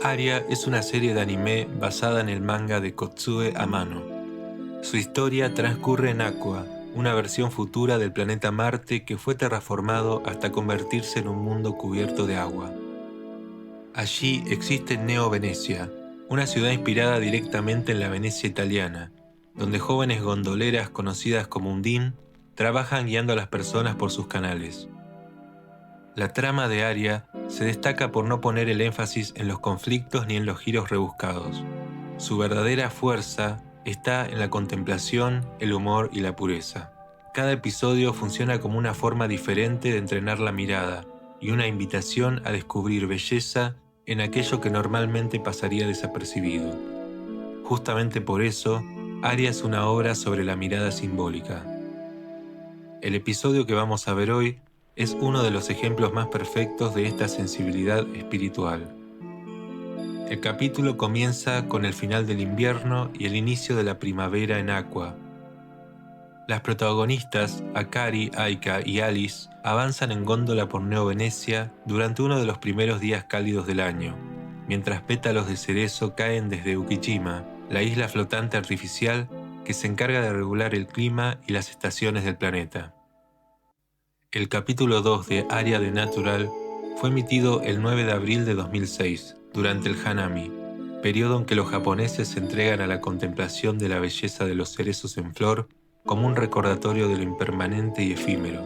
Aria es una serie de anime basada en el manga de Kotsue Amano. Su historia transcurre en Aqua, una versión futura del planeta Marte que fue terraformado hasta convertirse en un mundo cubierto de agua. Allí existe Neo Venecia, una ciudad inspirada directamente en la Venecia italiana, donde jóvenes gondoleras conocidas como Undine trabajan guiando a las personas por sus canales. La trama de Aria se destaca por no poner el énfasis en los conflictos ni en los giros rebuscados. Su verdadera fuerza está en la contemplación, el humor y la pureza. Cada episodio funciona como una forma diferente de entrenar la mirada y una invitación a descubrir belleza en aquello que normalmente pasaría desapercibido. Justamente por eso, Aria es una obra sobre la mirada simbólica. El episodio que vamos a ver hoy es uno de los ejemplos más perfectos de esta sensibilidad espiritual. El capítulo comienza con el final del invierno y el inicio de la primavera en Aqua. Las protagonistas, Akari, Aika y Alice, avanzan en góndola por Neo Venecia durante uno de los primeros días cálidos del año, mientras pétalos de cerezo caen desde Ukijima, la isla flotante artificial que se encarga de regular el clima y las estaciones del planeta. El capítulo 2 de Aria de Natural fue emitido el 9 de abril de 2006, durante el Hanami, periodo en que los japoneses se entregan a la contemplación de la belleza de los cerezos en flor como un recordatorio de lo impermanente y efímero,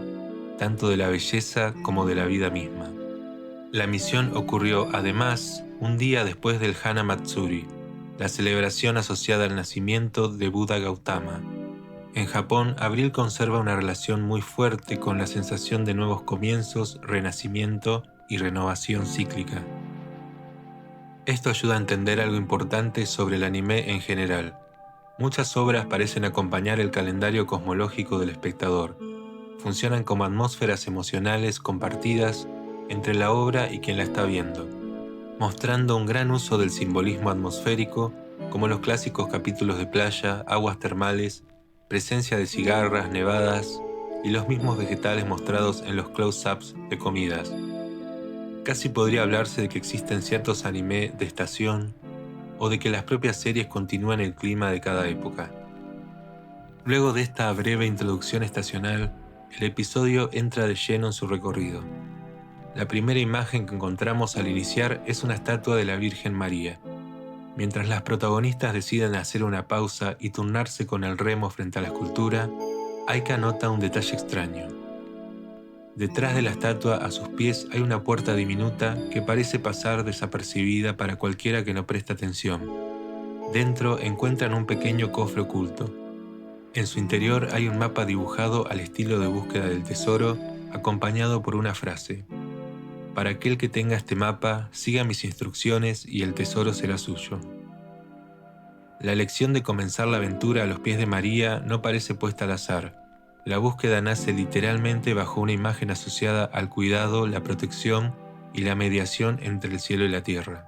tanto de la belleza como de la vida misma. La emisión ocurrió, además, un día después del Hana Matsuri, la celebración asociada al nacimiento de Buda Gautama. En Japón, abril conserva una relación muy fuerte con la sensación de nuevos comienzos, renacimiento y renovación cíclica. Esto ayuda a entender algo importante sobre el anime en general. Muchas obras parecen acompañar el calendario cosmológico del espectador. Funcionan como atmósferas emocionales compartidas entre la obra y quien la está viendo, mostrando un gran uso del simbolismo atmosférico, como los clásicos capítulos de playa, aguas termales, presencia de cigarras, nevadas y los mismos vegetales mostrados en los close-ups de comidas. Casi podría hablarse de que existen ciertos anime de estación o de que las propias series continúan el clima de cada época. Luego de esta breve introducción estacional, el episodio entra de lleno en su recorrido. La primera imagen que encontramos al iniciar es una estatua de la Virgen María. Mientras las protagonistas deciden hacer una pausa y turnarse con el remo frente a la escultura, Aika nota un detalle extraño. Detrás de la estatua, a sus pies, hay una puerta diminuta que parece pasar desapercibida para cualquiera que no preste atención. Dentro encuentran un pequeño cofre oculto. En su interior hay un mapa dibujado al estilo de búsqueda del tesoro, acompañado por una frase: para aquel que tenga este mapa, siga mis instrucciones y el tesoro será suyo. La elección de comenzar la aventura a los pies de María no parece puesta al azar. La búsqueda nace literalmente bajo una imagen asociada al cuidado, la protección y la mediación entre el cielo y la tierra.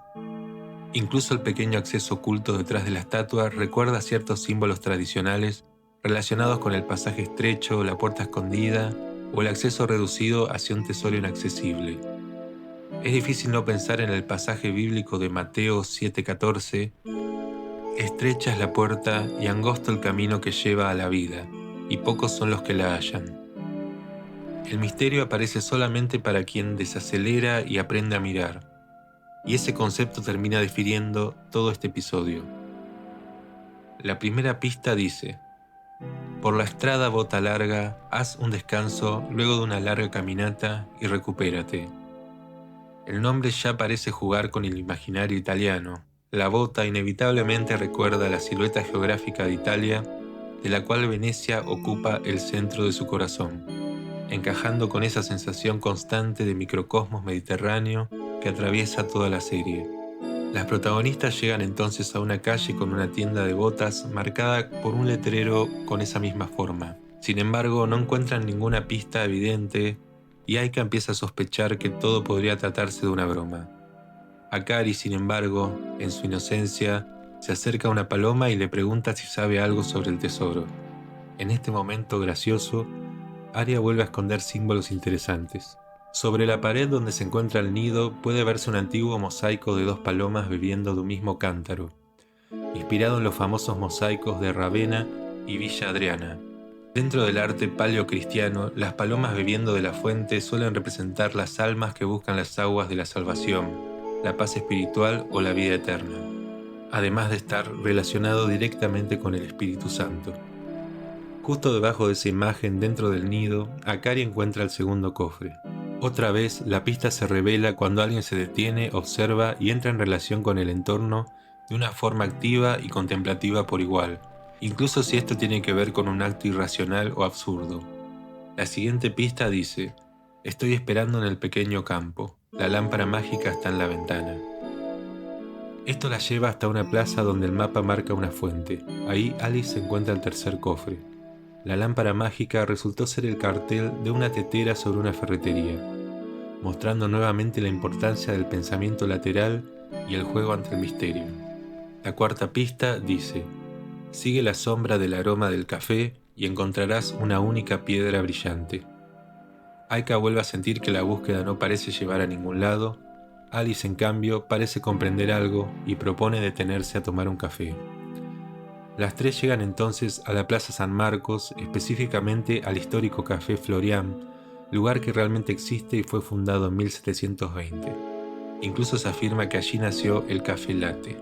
Incluso el pequeño acceso oculto detrás de la estatua recuerda ciertos símbolos tradicionales relacionados con el pasaje estrecho, la puerta escondida o el acceso reducido hacia un tesoro inaccesible. Es difícil no pensar en el pasaje bíblico de Mateo 7:14: estrecha es la puerta y angosto el camino que lleva a la vida, y pocos son los que la hallan. El misterio aparece solamente para quien desacelera y aprende a mirar, y ese concepto termina definiendo todo este episodio. La primera pista dice: por la estrada bota larga, haz un descanso luego de una larga caminata y recupérate. El nombre ya parece jugar con el imaginario italiano. La bota inevitablemente recuerda la silueta geográfica de Italia, de la cual Venecia ocupa el centro de su corazón, encajando con esa sensación constante de microcosmos mediterráneo que atraviesa toda la serie. Las protagonistas llegan entonces a una calle con una tienda de botas marcada por un letrero con esa misma forma. Sin embargo, no encuentran ninguna pista evidente y Aika empieza a sospechar que todo podría tratarse de una broma. Akari, sin embargo, en su inocencia, se acerca a una paloma y le pregunta si sabe algo sobre el tesoro. En este momento gracioso, Aria vuelve a esconder símbolos interesantes. Sobre la pared donde se encuentra el nido puede verse un antiguo mosaico de 2 palomas bebiendo de un mismo cántaro, inspirado en los famosos mosaicos de Ravenna y Villa Adriana. Dentro del arte paleocristiano, las palomas bebiendo de la fuente suelen representar las almas que buscan las aguas de la salvación, la paz espiritual o la vida eterna, además de estar relacionado directamente con el Espíritu Santo. Justo debajo de esa imagen, dentro del nido, Akari encuentra el segundo cofre. Otra vez, la pista se revela cuando alguien se detiene, observa y entra en relación con el entorno de una forma activa y contemplativa por igual, incluso si esto tiene que ver con un acto irracional o absurdo. La siguiente pista dice: estoy esperando en el pequeño campo, la lámpara mágica está en la ventana. Esto la lleva hasta una plaza donde el mapa marca una fuente. Ahí Alice encuentra el tercer cofre. La lámpara mágica resultó ser el cartel de una tetera sobre una ferretería, mostrando nuevamente la importancia del pensamiento lateral y el juego ante el misterio. La cuarta pista dice: sigue la sombra del aroma del café y encontrarás una única piedra brillante. Aika vuelve a sentir que la búsqueda no parece llevar a ningún lado. Alice, en cambio, parece comprender algo y propone detenerse a tomar un café. Las tres llegan entonces a la Plaza San Marcos, específicamente al histórico Café Florian, lugar que realmente existe y fue fundado en 1720. Incluso se afirma que allí nació el café latte.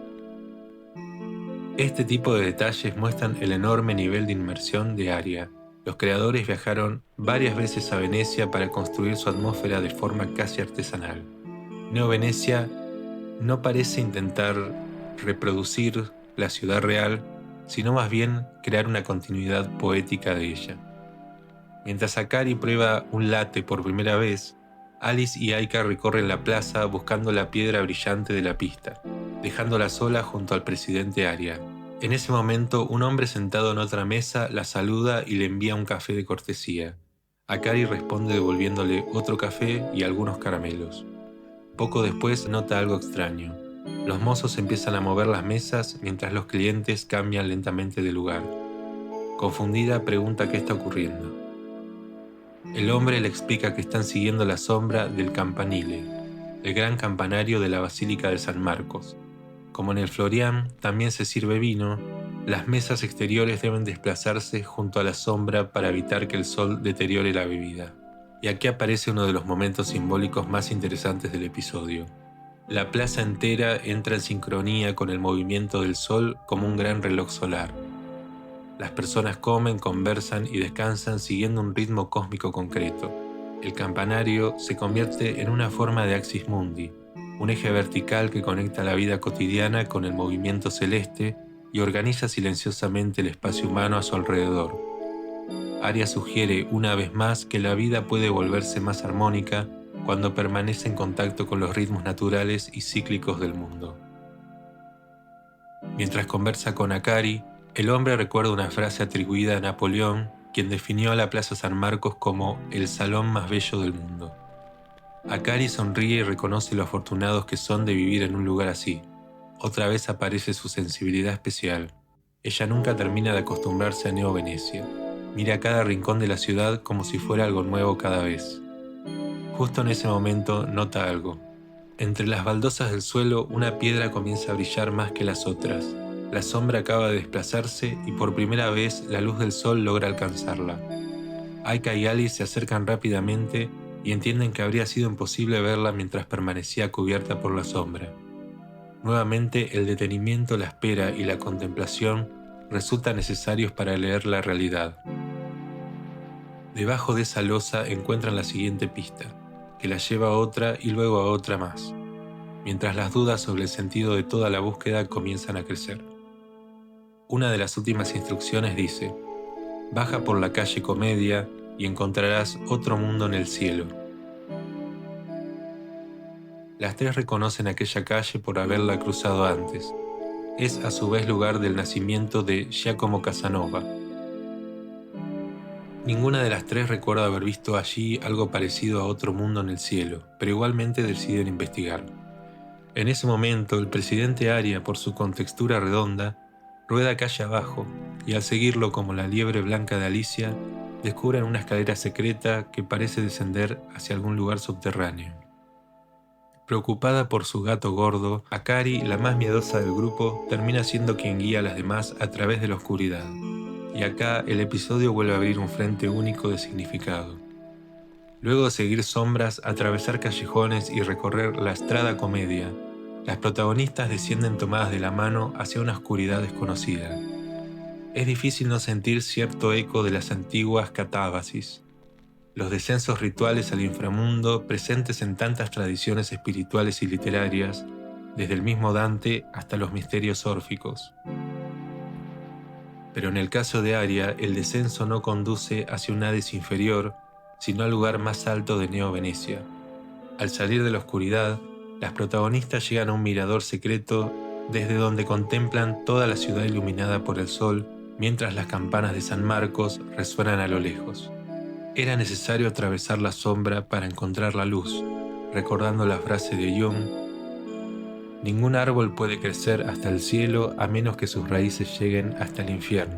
Este tipo de detalles muestran el enorme nivel de inmersión de Aria. Los creadores viajaron varias veces a Venecia para construir su atmósfera de forma casi artesanal. Neo Venecia no parece intentar reproducir la ciudad real, sino más bien crear una continuidad poética de ella. Mientras Akari prueba un latte por primera vez, Alice y Aika recorren la plaza buscando la piedra brillante de la pista, dejándola sola junto al presidente Aria. En ese momento, un hombre sentado en otra mesa la saluda y le envía un café de cortesía. Akari responde devolviéndole otro café y algunos caramelos. Poco después nota algo extraño. Los mozos empiezan a mover las mesas mientras los clientes cambian lentamente de lugar. Confundida, pregunta qué está ocurriendo. El hombre le explica que están siguiendo la sombra del campanile, el gran campanario de la Basílica de San Marcos. Como en el Florian también se sirve vino, las mesas exteriores deben desplazarse junto a la sombra para evitar que el sol deteriore la bebida. Y aquí aparece uno de los momentos simbólicos más interesantes del episodio. La plaza entera entra en sincronía con el movimiento del sol como un gran reloj solar. Las personas comen, conversan y descansan siguiendo un ritmo cósmico concreto. El campanario se convierte en una forma de axis mundi, un eje vertical que conecta la vida cotidiana con el movimiento celeste y organiza silenciosamente el espacio humano a su alrededor. Aria sugiere una vez más que la vida puede volverse más armónica cuando permanece en contacto con los ritmos naturales y cíclicos del mundo. Mientras conversa con Akari, el hombre recuerda una frase atribuida a Napoleón, quien definió a la Plaza San Marcos como el salón más bello del mundo. Akari sonríe y reconoce lo afortunados que son de vivir en un lugar así. Otra vez aparece su sensibilidad especial. Ella nunca termina de acostumbrarse a Neo Venecia. Mira cada rincón de la ciudad como si fuera algo nuevo cada vez. Justo en ese momento nota algo. Entre las baldosas del suelo, una piedra comienza a brillar más que las otras. La sombra acaba de desplazarse y por primera vez la luz del sol logra alcanzarla. Aika y Alice se acercan rápidamente y entienden que habría sido imposible verla mientras permanecía cubierta por la sombra. Nuevamente, el detenimiento, la espera y la contemplación resultan necesarios para leer la realidad. Debajo de esa losa encuentran la siguiente pista, que la lleva a otra y luego a otra más, mientras las dudas sobre el sentido de toda la búsqueda comienzan a crecer. Una de las últimas instrucciones dice: baja por la calle Comedia y encontrarás otro mundo en el cielo. Las tres reconocen aquella calle por haberla cruzado antes. Es a su vez lugar del nacimiento de Giacomo Casanova. Ninguna de las tres recuerda haber visto allí algo parecido a otro mundo en el cielo, pero igualmente deciden investigar. En ese momento, el presidente Aria, por su contextura redonda, rueda calle abajo, y al seguirlo como la liebre blanca de Alicia, descubren una escalera secreta que parece descender hacia algún lugar subterráneo. Preocupada por su gato gordo, Akari, la más miedosa del grupo, termina siendo quien guía a las demás a través de la oscuridad. Y acá el episodio vuelve a abrir un frente único de significado. Luego de seguir sombras, atravesar callejones y recorrer la Strada Commedia, las protagonistas descienden tomadas de la mano hacia una oscuridad desconocida. Es difícil no sentir cierto eco de las antiguas catábasis, los descensos rituales al inframundo presentes en tantas tradiciones espirituales y literarias, desde el mismo Dante hasta los misterios órficos. Pero en el caso de Aria, el descenso no conduce hacia un Hades inferior, sino al lugar más alto de Neo Venecia. Al salir de la oscuridad, las protagonistas llegan a un mirador secreto desde donde contemplan toda la ciudad iluminada por el sol, mientras las campanas de San Marcos resuenan a lo lejos. Era necesario atravesar la sombra para encontrar la luz, recordando la frase de Jung: ningún árbol puede crecer hasta el cielo a menos que sus raíces lleguen hasta el infierno.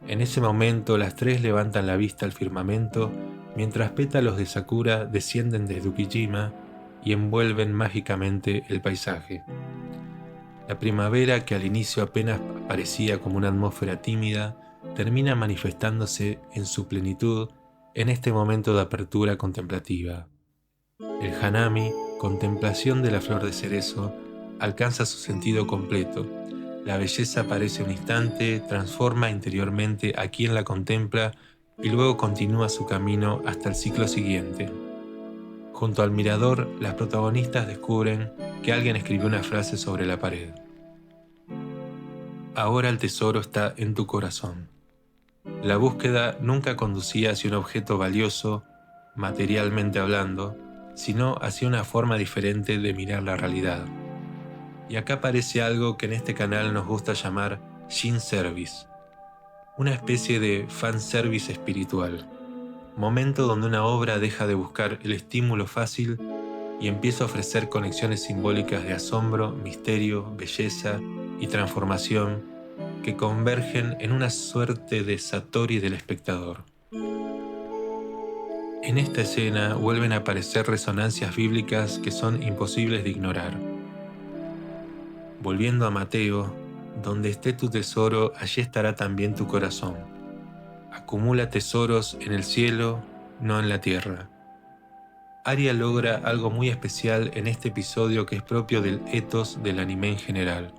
En ese momento las tres levantan la vista al firmamento mientras pétalos de sakura descienden desde Ukijima y envuelven mágicamente el paisaje. La primavera, que al inicio apenas parecía como una atmósfera tímida, termina manifestándose en su plenitud en este momento de apertura contemplativa. El hanami, contemplación de la flor de cerezo, alcanza su sentido completo. La belleza aparece un instante, transforma interiormente a quien la contempla y luego continúa su camino hasta el ciclo siguiente. Junto al mirador, las protagonistas descubren que alguien escribió una frase sobre la pared. Ahora el tesoro está en tu corazón. La búsqueda nunca conducía hacia un objeto valioso, materialmente hablando, sino hacia una forma diferente de mirar la realidad. Y acá aparece algo que en este canal nos gusta llamar Shin Service, una especie de fanservice espiritual, momento donde una obra deja de buscar el estímulo fácil y empieza a ofrecer conexiones simbólicas de asombro, misterio, belleza y transformación que convergen en una suerte de satori del espectador. En esta escena vuelven a aparecer resonancias bíblicas que son imposibles de ignorar. Volviendo a Mateo, donde esté tu tesoro, allí estará también tu corazón. Acumula tesoros en el cielo, no en la tierra. Aria logra algo muy especial en este episodio que es propio del ethos del anime en general.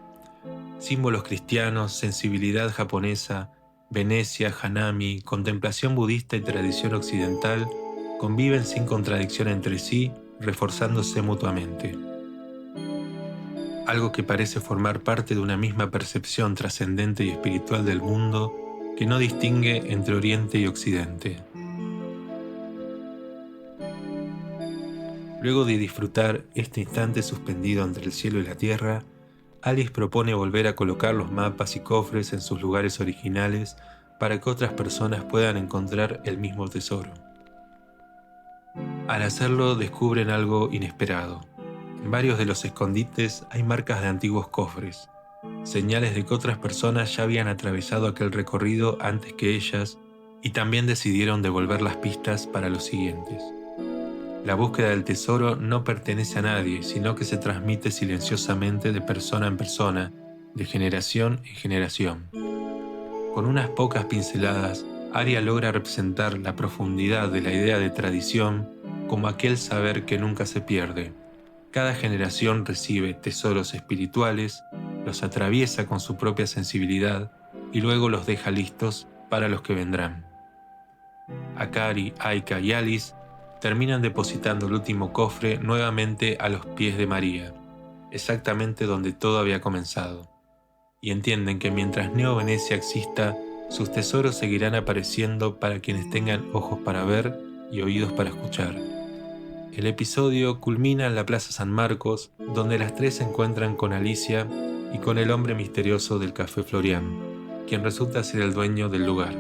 Símbolos cristianos, sensibilidad japonesa, Venecia, hanami, contemplación budista y tradición occidental conviven sin contradicción entre sí, reforzándose mutuamente. Algo que parece formar parte de una misma percepción trascendente y espiritual del mundo que no distingue entre Oriente y Occidente. Luego de disfrutar este instante suspendido entre el cielo y la tierra, Alice propone volver a colocar los mapas y cofres en sus lugares originales para que otras personas puedan encontrar el mismo tesoro. Al hacerlo descubren algo inesperado. En varios de los escondites hay marcas de antiguos cofres, señales de que otras personas ya habían atravesado aquel recorrido antes que ellas y también decidieron devolver las pistas para los siguientes. La búsqueda del tesoro no pertenece a nadie, sino que se transmite silenciosamente de persona en persona, de generación en generación. Con unas pocas pinceladas, Aria logra representar la profundidad de la idea de tradición como aquel saber que nunca se pierde. Cada generación recibe tesoros espirituales, los atraviesa con su propia sensibilidad y luego los deja listos para los que vendrán. Akari, Aika y Alice terminan depositando el último cofre nuevamente a los pies de María, exactamente donde todo había comenzado, y entienden que mientras Neo Venecia exista, sus tesoros seguirán apareciendo para quienes tengan ojos para ver y oídos para escuchar. El episodio culmina en la Plaza San Marcos, donde las tres se encuentran con Alicia y con el hombre misterioso del Café Florian, quien resulta ser el dueño del lugar.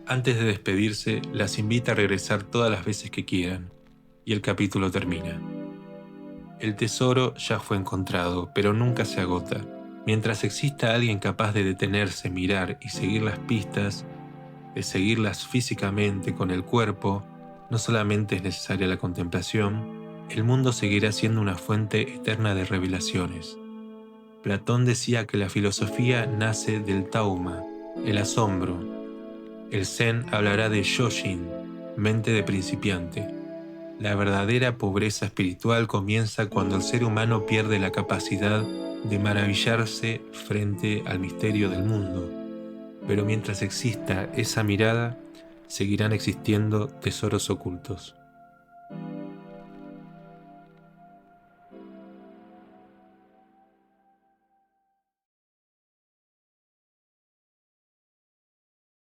Antes de despedirse, las invita a regresar todas las veces que quieran, y el capítulo termina. El tesoro ya fue encontrado, pero nunca se agota. Mientras exista alguien capaz de detenerse, mirar y seguir las pistas, de seguirlas físicamente con el cuerpo, no solamente es necesaria la contemplación, el mundo seguirá siendo una fuente eterna de revelaciones. Platón decía que la filosofía nace del tauma, el asombro. El Zen hablará de Shoshin, mente de principiante. La verdadera pobreza espiritual comienza cuando el ser humano pierde la capacidad de maravillarse frente al misterio del mundo. Pero mientras exista esa mirada, seguirán existiendo tesoros ocultos.